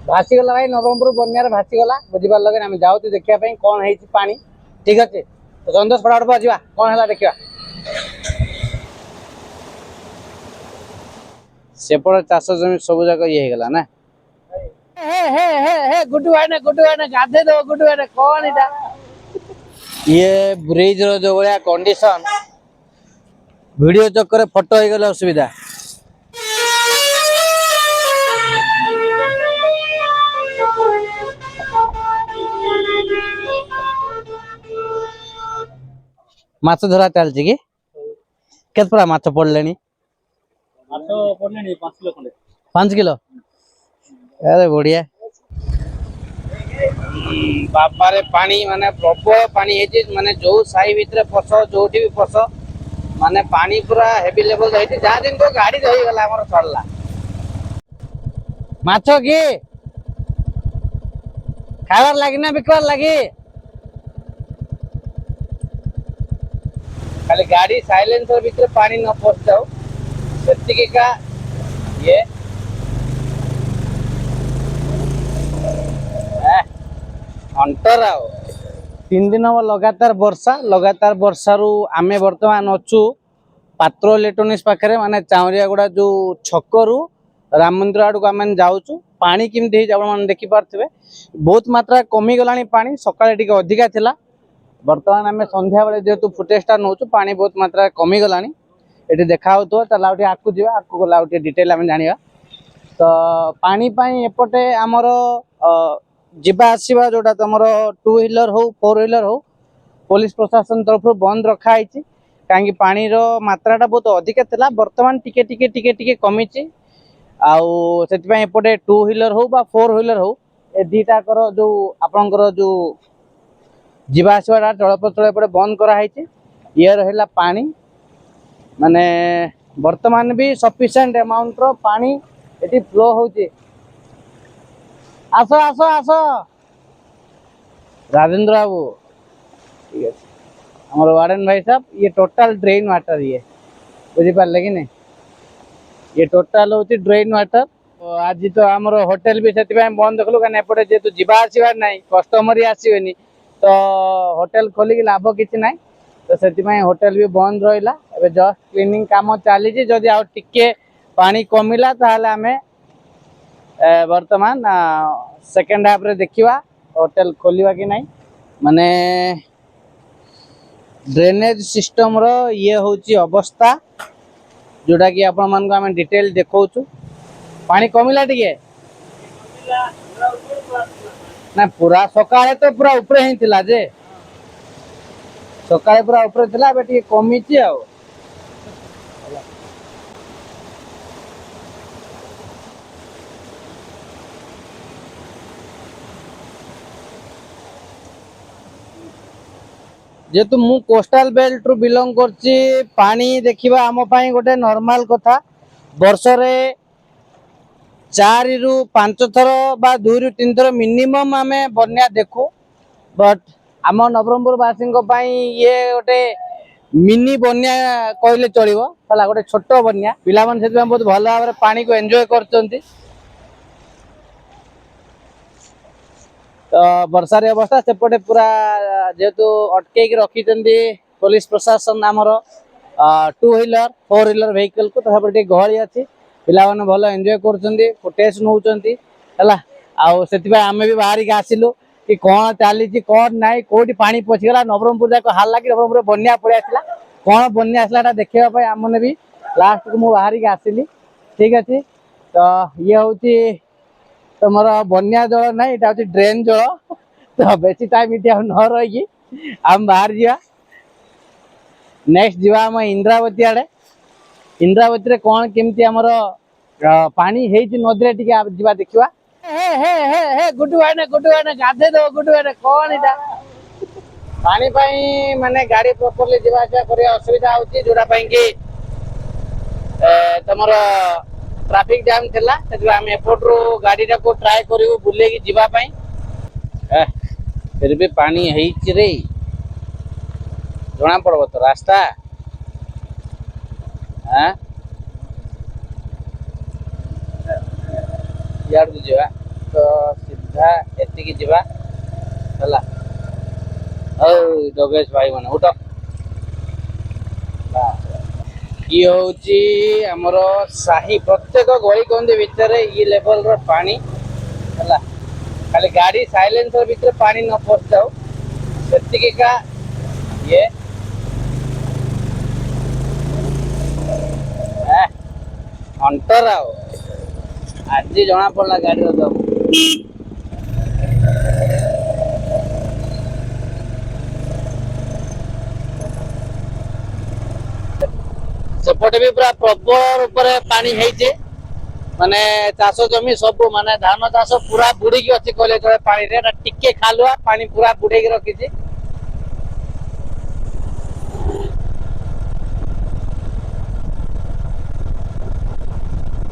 भासी गला भाई नवरंगपुर बन्यार भासी गला बुझिपार लगे आम जाऊँ देखा कौन है पानी ठीक अच्छे तो संतोष फटाफट जा कौन है देखा सेपट चाष जमी सब जाक ये गला ना गुड्डू भाई गाधे दो गुड्डू भाई कौन इटा ये ब्रिज रो जो भाया कंडीशन वीडियो चक्कर फोटो हो गले असुविधा माछ धरा चलती कि केतरा माछ पड़ले 5 किलो अरे बढ़िया बाबारे पानी माने प्रबल पानी है माने जो साई भितर पस जो भी पस माने पानी पूरा हेवी लेवल रही जहाँ दिन तो गाड़ी रही गला हमर सरला माछ की खाइबार लगी ना बिकबार लगी खाली गाड़ी साइलेंसर भीतर पानी न पस जाओ सेतिकी का ये अंतर आओ 3 दिन हम लगातार वर्षा रु आमे वर्तमान अच्छु पात्र इलेक्ट्रोनिक्स पाखे माने चावरियागुड़ा जो छकरू राम मंदिर आड़ को आम जाऊँ पानी केमती आप देखी पारे बहुत मात्रा कमी गला पानी सकाଳେ टिके अधिका थिला वर्तमान आम संध्या बेले जेहेतु फुटेजटा नौ पानी बहुत मात्रा कमी गला ये देखा आकु जा आकु गला डिटेल आम जाना तो पानी एपटे आमर जीवा आसवा जोटा तुम 2 व्हीलर हो 4 व्हीलर हो पुलिस प्रशासन तरफ बंद रखाई कहीं पानी मात्राटा बहुत अधिका थिला वर्तमान टिके टिके टिके टिके कमी आउ से एपटे 2 व्हीलर हो बा 4 व्हीलर हो ए दीटाकर जो आपणकर जो जीवा आसवाटा चलप्रचल एपटे बंद कराई ये रहा पानी माने वर्तमान भी सफिशिएंट अमाउंट रो पानी एटी फ्लो होची आसो आसो आसो राजेंद्र बाबू ठीक है हमारे वार्डन भाई साहब ये टोटल ड्रेन वाटर ये बुझी पारे कि नहीं ये टोटल होची ड्रेन वाटर तो आज तो आमर होटेल भी से बंद देखलु कहीं एपटे जेहेतु जीवा आसवार ना कस्टमर ही आसबेनी तो होटेल खोलिक लाभ किसी ना तो से होटेल भी बंद रहा एवं जस्ट क्लीनिंग काम चली जदि आउ टिके पानी कमिला ताहले आमे वर्तमान सेकेंड हाफ रे देखिवा होटेल खोलिवा कि नहीं माने ड्रेनेज सिस्टम रो ये होची अवस्था जोटा कि आपण मान को आमे डिटेल देखौछु पानी कमिला टिके ना पूरा सकाळे तो पूरा ऊपर ही थिला जे सकाळे पूरा ऊपर थिला बे टिके कमिची आ जेहेतु मु कोस्टाल बेल्ट रु बिलोंग करछि पानी देखिबा आम पई गोटे नॉर्मल कथा वर्ष रे 4 रु 5 थर बा 2 रु 3 थर मिनिमम आमे बन्या देखु बट आम नवरंगपुर वासी ये गोटे मिनी बन्या कहले चलिबो हला गोटे छोट बन्या पिला मन से बहुत भल भाव पानी को एंजॉय करचंती तो वर्षा रे अवस्था सेपटे पूरा जेहेतु अटके रखी पुलिस प्रशासन आमर 2 व्हीलर 4 व्हीलर व्हीकल को तो गहली अच्छी पिला माने भल एंजॉय करचंती फुटेज नौचंती हला आउ सेति आमे भी बाहर के आसिलु कि कौन चली कौन नाई कोटी पानी पशिगला नवरंगपुर जाक हाल कि नवरंगपुर बन्या पड़े आसला कौन बन्या आसला देखा आमने भी लास्ट को मुझे बाहर के आसिली ठीक अच्छे तो ये हूँ तुम बन्या जल ना यहाँ हूँ ड्रेन जल तो बेसी टाइम ये न रही आम बाहर जा नेक्स्ट जीवा आम इंद्रावती आड़े इंद्रावती रे कौन केमती आमर पानी नदी टी जा देखा गुड्डू भाई गाधे दो गुड्डू भाई कौन इटा पानी पाई माने गाड़ी प्रॉपर्ली जीवा आसा कर असुविधा होची जोड़ा कि तुम ट्रैफिक जाम थिला आम एपट रू गाड़ी को ट्राए करू बुले जीवा फिर भी पानी है रे जना पड़ब तो रास्ता यार जा तो सीधा एतिकी जिबा हला औ जोगेश भाई माने उठ ये होची हमर साही प्रत्येक गली कंदी भितर ये लेवल रो पानी हला खाली गाड़ी साइलेंसर भीतर पानी न पस जाओ सेतिकी का ये अंतर आओ आज जना पड़ला गाड़ी रो सेपटे भी पूरा प्रबल ऊपर पानी है माने चाष जमी सब माने धान चाष पूरा बुड़ी की अच्छी कहले चले पानी रे टिके खालुआ पानी पूरा बुड़े की रखी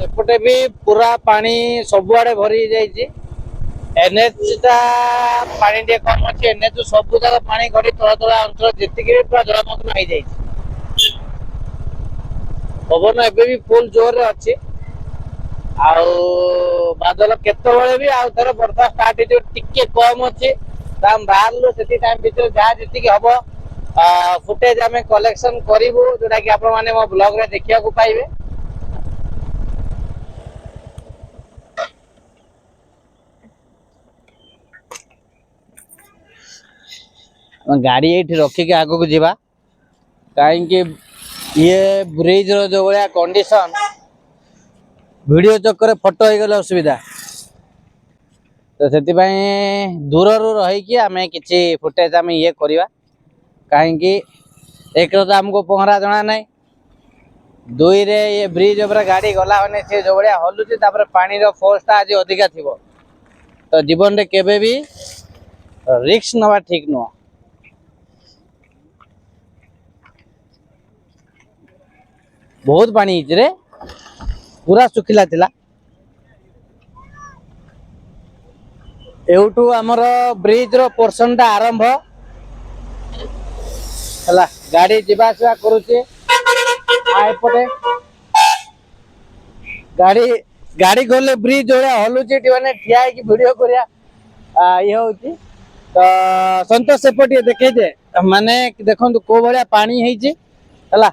सेपटे भी पूरा पानी सबुआड़े भरी जाइए एनएच टा पानी टे कम अच्छे एनएच सब जगह पानी घड़ी तला तला अंचल जीत पूरा जलमग्न हो जाए पवन एबे भी फुल जोर रे अच्छी आउ बादल केतबेले भी आउ थरे वर्षा स्टार्ट हे टिके कम अच्छे हम बाहर से टाइम भीतर जहाँ जी हम फुटेज आम कलेक्शन करूँ जोटा कि आपण मैंने मो ब्लॉग रे देखा पाइबे गाड़ी ये रखिक आग को जावा कहीं ये ब्रिज रो जो भाया कंडीशन वीडियो चक्कर फोटो हो गले असुविधा तो से दूर रू रही आम कि फुटेज आम ये करवा कहीं एक तो आमको पहरा जना ना दुई रे ये ब्रिज उपर गाड़ी गला मैंने सी जो भाया हलुची पानी रो फोर्सटा आज अधिका थी तो जीवन रे केबे भी रिस्क नवा ठीक नुह बहुत पानी रे पूरा सुखिला थिला एउठू हमर ब्रिज रो पोर्शन टा आरंभ हला गाड़ी जीवा आसा करूचे एपटे गाड़ी गाड़ी गले ब्रिज जोड़े हलुची माने ठिया की वीडियो करिया ये होची तो संतोष सेपटे देखे जे माने देखंतु को भलिया पानी हेची हला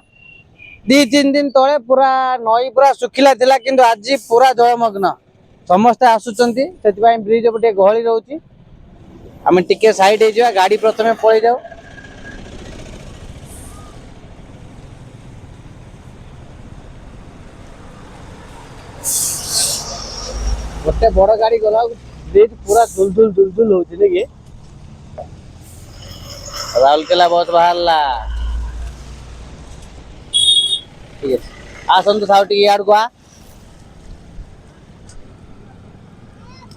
2-3 दिन तले पूरा नई पूरा सुखिला थिला किंतु आज पूरा जलमग्न समस्त आसुचंती सेति ब्रिज उपटे गहली रहउची आमे टिके साइड हे जिवा गाड़ी प्रथमे पळै जाऊ गोटे बड़ गाड़ी गला ब्रिज पूरा दुलदुल होची देखि राउरकेला बहुत बाहरला ठीक है आसतु साउ टी यार को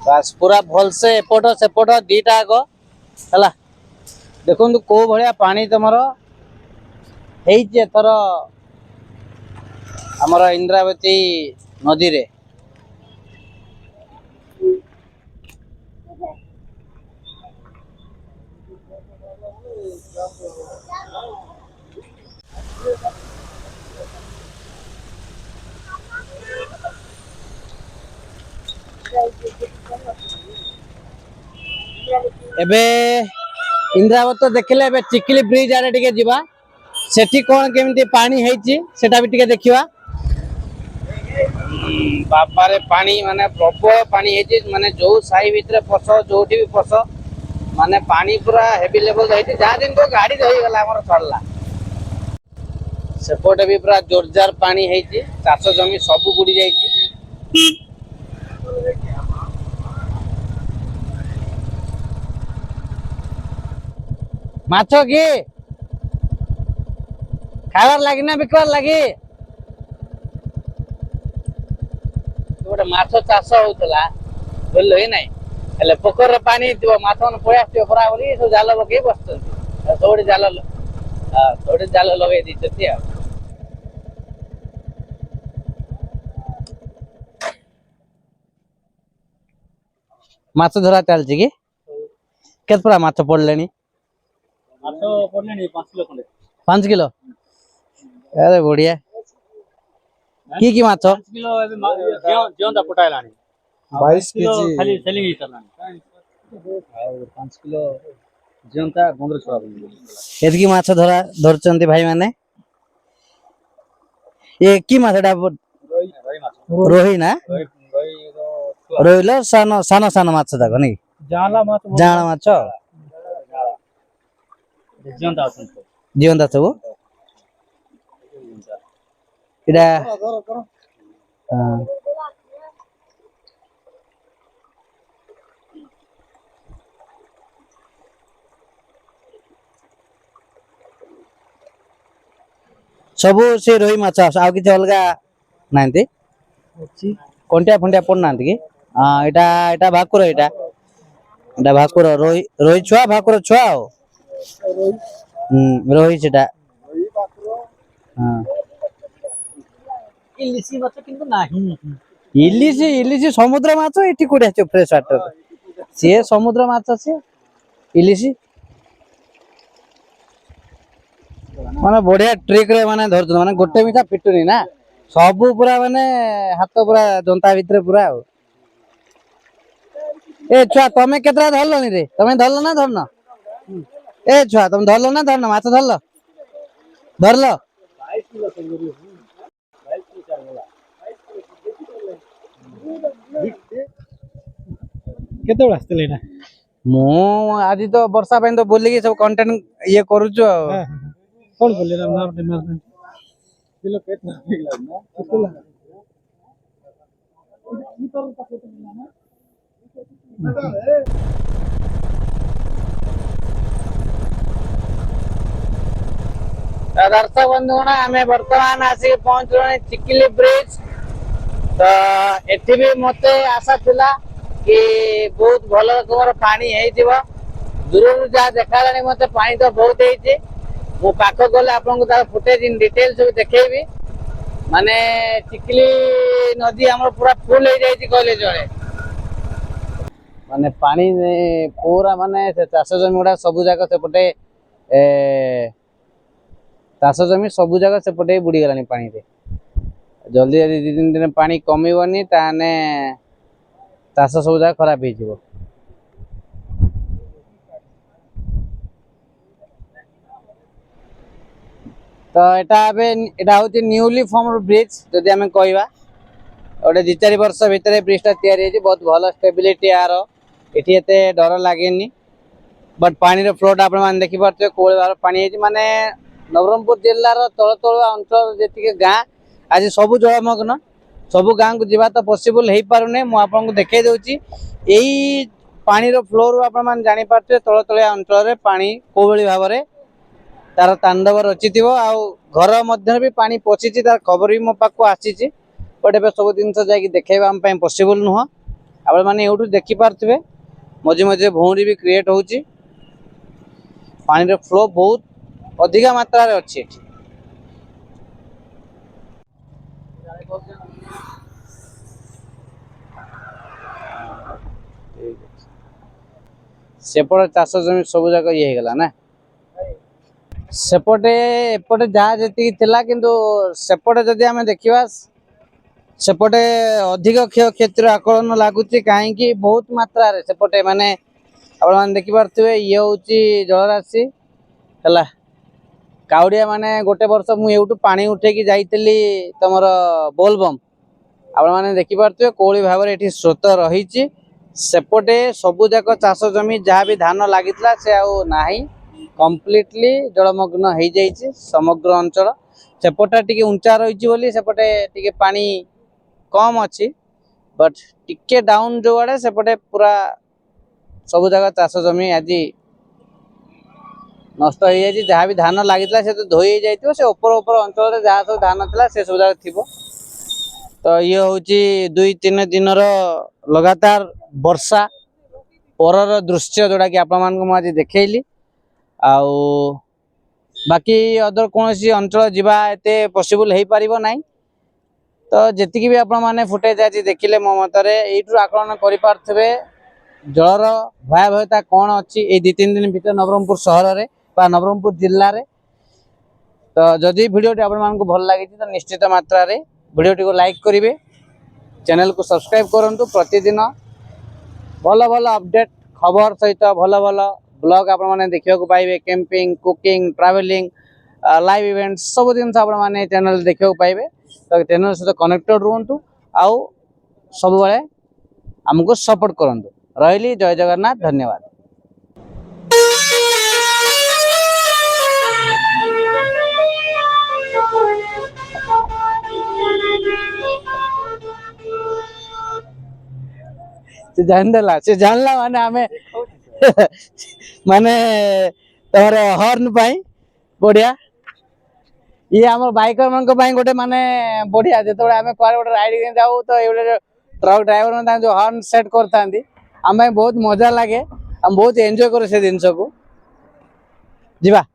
बस पूरा भल से एपट सेपट दीटा आग है देखु को भाया पानी तुम एथर आमर इंद्रावती नदी रे एबे इंद्रावती देखले एबे चिकली ब्रिज आरे टिके जिबा सेठी कोन केमिति पानी हेची सेटा भी टिके देखिबा बाबा रे पानी माने प्रबल पानी हेची माने जो साई भीतर फस जोठी भी फस माने पानी पूरा हेवी लेवल हेची जा दिन तो गाड़ी रही गला हमर छड़ला सेपटे भी पूरा जोरजार पानी हेची चाष जमी सब बुड़ी जाईची माछ की खावार लगी ना बिकवार लगी गोटे माछ चाष होता बुझल ही नाई हेले पोखर पानी थी माछ मैंने पलि आस परा बोली सब जाल पकई बस सब जाल लगे दी माछ धरा चलती कि केतपरा माछ पड़ले 5 किलो अरे बढ़िया की माछ 5 किलो जीवंता फुटाइलानी 22 केजी खाली सेलिंग ही करना 5 किलो जियंता बंदर छुआ एतकी माछ धरा धरचंती भाई माने ये की माछटा रोही ना रोहिलो सानो सानो सानो माछ जाको नि जाला माछ जाँडा माछ जियंता अछन जीवंत सब इटा सबु से रोही माछ आउ किछ अलगा नांती कोंटिया फंटिया पड़ नांती कि हां एटा एटा भाकुर एटा भाकुर रोही रोही छुआ भाकुर छुआ हो रोही सेटा हां इलिसी माछ किंतु नाही इलिसी इलिसी समुद्र माछ एठी कोडी आछो फ्रेश वाटर से समुद्र माछ से इलिसी माने बढ़िया ट्रिक रे माने धरछ माने गोटे मिठा पिटुनी ना सबु पूरा माने हाथ पूरा जंता भितरे पूरा हो ए छुआ तमे केतरा धरलनी रे तमे धरल ना धरना ए छुआ तमे धरल ना धरना माछ धरल धरल केते बेला आस्ते एटा मु आज तो वर्षा पे तो बोली सब कंटेंट ये करूछु कोन बोले ना मार दे किलो पेट ना ना किलो दर्शक बंधुगण आम बर्तमान आसिक पहुंचल चिकिली ब्रिज तो एठी भी मते आशा थिला कि बहुत भल रकम पानी है दूर जहाँ देखा मत पानी तो बहुत है मो पाख गले आपको तार फुटेज इन डिटेल सब देखेबी माने चिकली नदी हमर पूरा फुल हो जाई कहले चले माने पानी पूरा माने चाष जमी गुड़ा सब जाक सेपटे चाष जमी सब जाक सेपटे बुड़ी गलानी पानी रे जल्दी जल्दी 2-3 दिन पानी कमिबनी ताने चाष सब जाक खराब हो तो एटा होची न्यूली फॉर्म ब्रिज जदि आमे कहबा ओटे 2-4 वर्ष भितर ब्रिज ता तैयारी है बहुत भल स्टेबिलिटी यार एठी एते डर लागेनी बट पानी रो फ्लो आपण मान देखि पारते कोळ बार पानी है माने नवरंगपुर जिल्ला रो तळ तळ अंचल जेतिके गां आज सब जलमग्न सब गां को जीवा तो पॉसिबल हे पारुने मु आपन को देखाई देउची एई पानी रो फ्लो रो आपण मान जानि पारते तळ तळ अंचल रे पानी कोबळी भाबरे तार तांडव रचिथिबो आ घर मध्य भी पानी पचिछि तार खबर भी मो पाखु आसीछि बट एबे सब दिन जाकि देखेबा हम पय पॉसिबल नुह आपण माने एउटु देखि पारथिबे मझे मझे भौरी भी क्रिएट होउछि पानी रो फ्लो बहुत अधिका मात्रा रे अछि सेपट चाष जमी सब जाक ये हे गला ना सेपटे एपटे जहाँ जी किंतु सेपटे जदि आम देखा सेपटे अधिक क्षय क्षति आकलन लगुच कहीं बहुत मात्रा रे सेपटे माने आपण मैंने देखिपे ये हूँ जलराशि है काउड़िया माने गोटे वर्ष मुझे पानी उठेकी जाइली तुम बोलबम आपण मैंने देखिपे कौली भाव में ये स्रोत रही सेपटे सबुजाक चाष जमी जहाँ भी धान लगी से ना कम्प्लीटली जलमग्न हो जाइए समग्र अंचल सेपटा टिके उंचा रही सेपटे टिके पानी कम अच्छी बट टिके डाउन जो आड़े सेपटे पूरा सब जगह चाष जमी आज नष्ट हो जाए जहाँ भी धान लगी से तो धोई जाइए से ऊपर ऊपर अंचल जहाँ सब धान था से सब जगह थी तो ये हूँ 2-3 दिन लगातार वर्षा पर दृश्य जोड़ा कि आपण आज देखली आउ बाकी अदर कौन सी अंचल जीवा एते पॉसिबल हो पारिबो नाही तो जेतिकी भी आपण माने फुटेज आज देखिले मो मतरे एठु आकलन करि पारथबे जलर भयावहता कौन अच्छी ए 2-3 दिन भीतर नवरंगपुर शहर रे बा नवरंगपुर जिल्ला रे तो जदि वीडियो टी आपण मानकु भल लागि तो निश्चित मात्रा रे वीडियो टी को लाइक करिवे चैनल को सब्सक्राइब करंतु प्रतिदिन भल भल अपडेट खबर सहित भल भल ब्लॉग आपण माने देखिया को पाइबे camping cooking travelling live event सब दिन आपण माने चैनल देखिया को पाइबे तो चैनल सहित कनेक्टेड रहंतु आउ सब बेले हमको सपोर्ट करंतु रहिली जय जगन्नाथ धन्यवाद। से जानदेला से जानला माने हमें माने तोरे हॉर्न पाई बढ़िया ये हमर बाइकर मन को पाई गोटे माने बढ़िया जेतोळे हमें कुआरे गोटे राइड जाऊ तो एबे ट्रक ड्राइवर मन जो हॉर्न सेट करतांती हमें बहुत मजा लागे हम बहुत एंजॉय करू से दिन को जीवा।